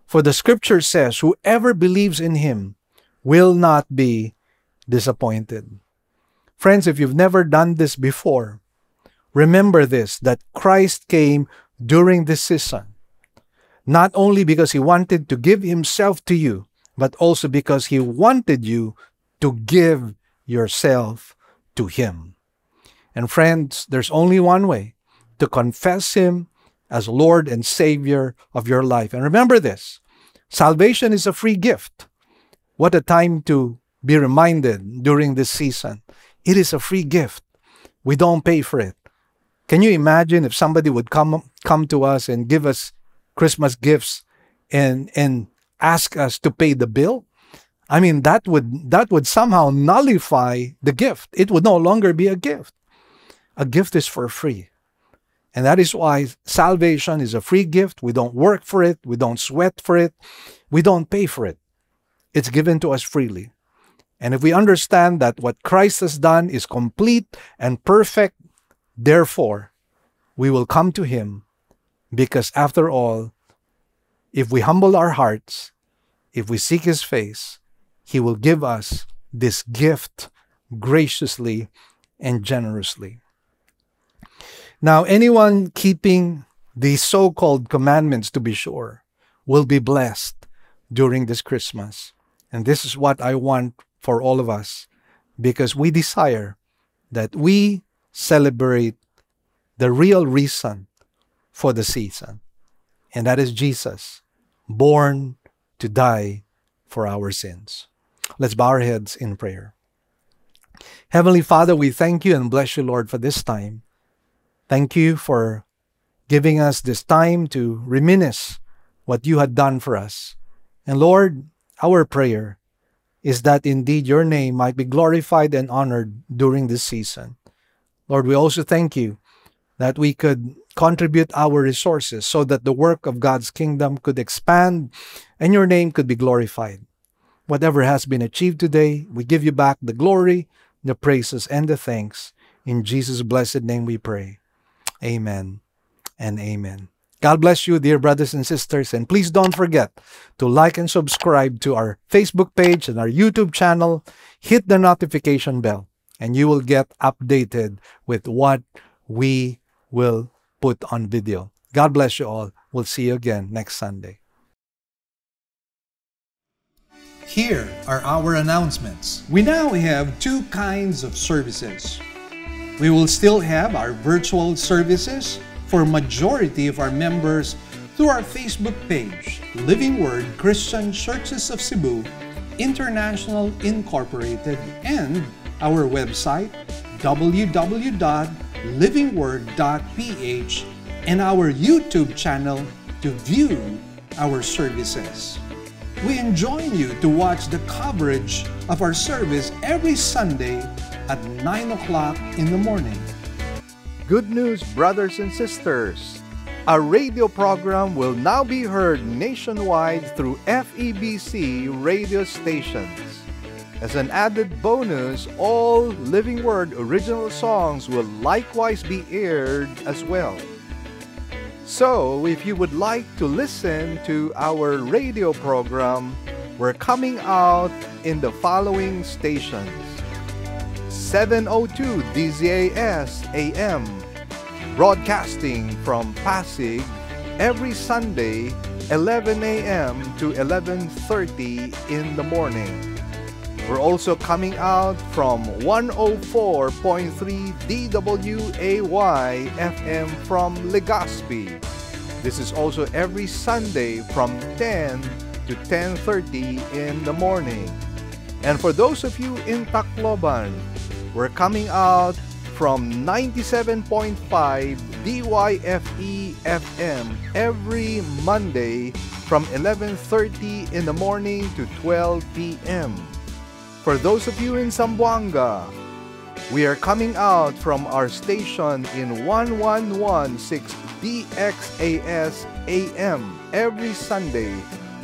For the scripture says, whoever believes in him will not be disappointed. Friends, if you've never done this before, remember this, that Christ came during this season, not only because he wanted to give himself to you, but also because he wanted you to give yourself to him. And friends, there's only one way to confess him as Lord and Savior of your life. And remember this, salvation is a free gift. What a time to be reminded during this season. It is a free gift. We don't pay for it. Can you imagine if somebody would come to us and give us Christmas gifts and ask us to pay the bill? I mean, that would somehow nullify the gift. It would no longer be a gift. A gift is for free. And that is why salvation is a free gift. We don't work for it. We don't sweat for it. We don't pay for it. It's given to us freely. And if we understand that what Christ has done is complete and perfect, therefore, we will come to Him, because after all, if we humble our hearts, if we seek His face, He will give us this gift graciously and generously. Now, anyone keeping these so-called commandments, to be sure, will be blessed during this Christmas. And this is what I want for all of us, because we desire that we celebrate the real reason for the season. And that is Jesus, born to die for our sins. Let's bow our heads in prayer. Heavenly Father, we thank you and bless you, Lord, for this time. Thank you for giving us this time to reminisce what you had done for us. And Lord, our prayer is that indeed your name might be glorified and honored during this season. Lord, we also thank you that we could contribute our resources so that the work of God's kingdom could expand and your name could be glorified. Whatever has been achieved today, we give you back the glory, the praises, and the thanks. In Jesus' blessed name we pray. Amen and amen. God bless you, dear brothers and sisters, and please don't forget to like and subscribe to our Facebook page and our YouTube channel. Hit the notification bell, and you will get updated with what we will put on video. God bless you all. We'll see you again next Sunday. Here are our announcements. We now have two kinds of services. We will still have our virtual services for majority of our members through our Facebook page, Living Word Christian Churches of Cebu International Incorporated, and our website, www.livingword.ph, and our YouTube channel to view our services. We enjoin you to watch the coverage of our service every Sunday at 9 o'clock in the morning. Good news, brothers and sisters! Our radio program will now be heard nationwide through FEBC radio stations. As an added bonus, all Living Word original songs will likewise be aired as well. So, if you would like to listen to our radio program, we're coming out in the following stations: 702 DZAS AM, broadcasting from Pasig every Sunday, 11 a.m. to 11:30 in the morning. We're also coming out from 104.3 DWAY FM from Legazpi. This is also every Sunday from 10 to 10:30 in the morning. And for those of you in Tacloban, we're coming out from 97.5 DYFE FM every Monday from 11:30 in the morning to 12 p.m. For those of you in Zamboanga, we are coming out from our station in 1116 DXAS AM every Sunday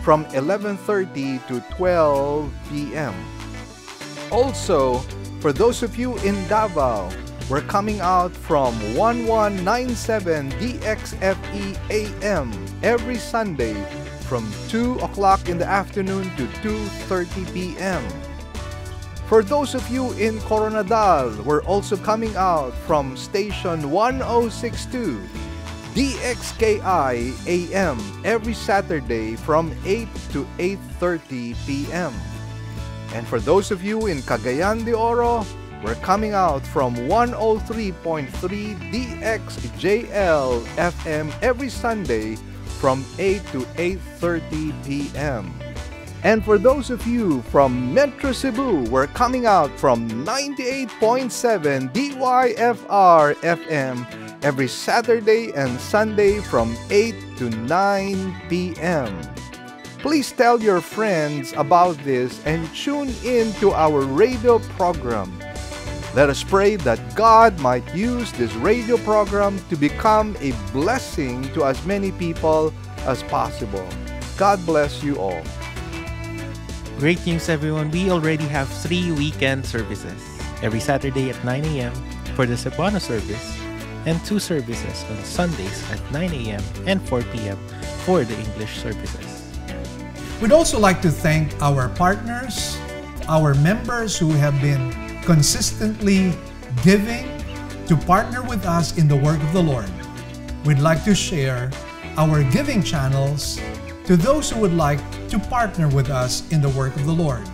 from 11:30 to 12 p.m. Also, for those of you in Davao, we're coming out from 1197 DXFE AM every Sunday from 2 o'clock in the afternoon to 2:30 p.m. For those of you in Coronadal, we're also coming out from station 1062 DXKI AM every Saturday from 8 to 8:30 p.m. And for those of you in Cagayan de Oro, we're coming out from 103.3 DXJL FM every Sunday from 8 to 8:30 p.m. And for those of you from Metro Cebu, we're coming out from 98.7 DYFR FM every Saturday and Sunday from 8 to 9 p.m. Please tell your friends about this and tune in to our radio program. Let us pray that God might use this radio program to become a blessing to as many people as possible. God bless you all. Great news, everyone. We already have 3 weekend services. Every Saturday at 9 a.m. for the Cebuano service and 2 services on Sundays at 9 a.m. and 4 p.m. for the English services. We'd also like to thank our partners, our members who have been consistently giving to partner with us in the work of the Lord. We'd like to share our giving channels to those who would like to partner with us in the work of the Lord.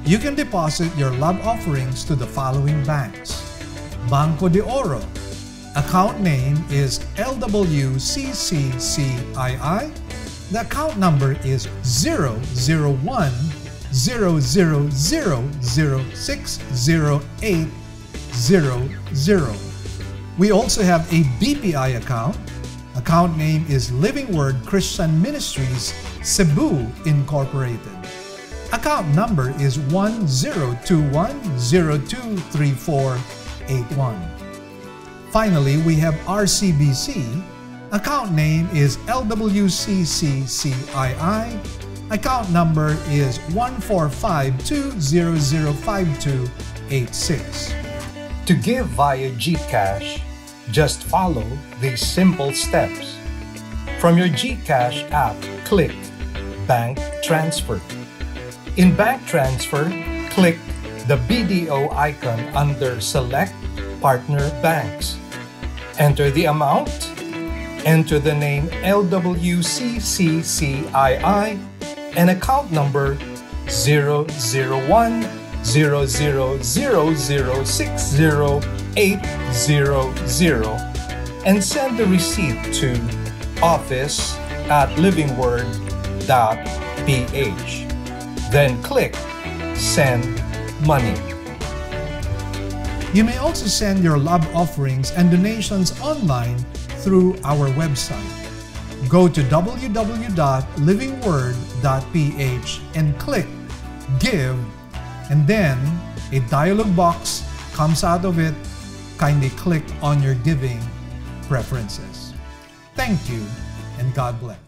You can deposit your love offerings to the following banks. Banco de Oro. Account name is LWCCCII. The account number is 001-000-60800. We also have a BPI account. Account name is Living Word Christian Ministries, Cebu Incorporated. Account number is 1021023481. Finally, we have RCBC. Account name is LWCCCII. Account number is 14520052886. To give via GCash, just follow these simple steps. From your GCash app, click Bank Transfer. In Bank Transfer, click the BDO icon under Select Partner Banks. Enter the amount, enter the name LWCCCII and account number 001-000-60800 and send the receipt to office@livingword.ph. Then click Send Money. You may also send your love offerings and donations online through our website. Go to www.livingword.ph and click Give, and then a dialog box comes out of it. Kindly click on your giving preferences. Thank you, and God bless.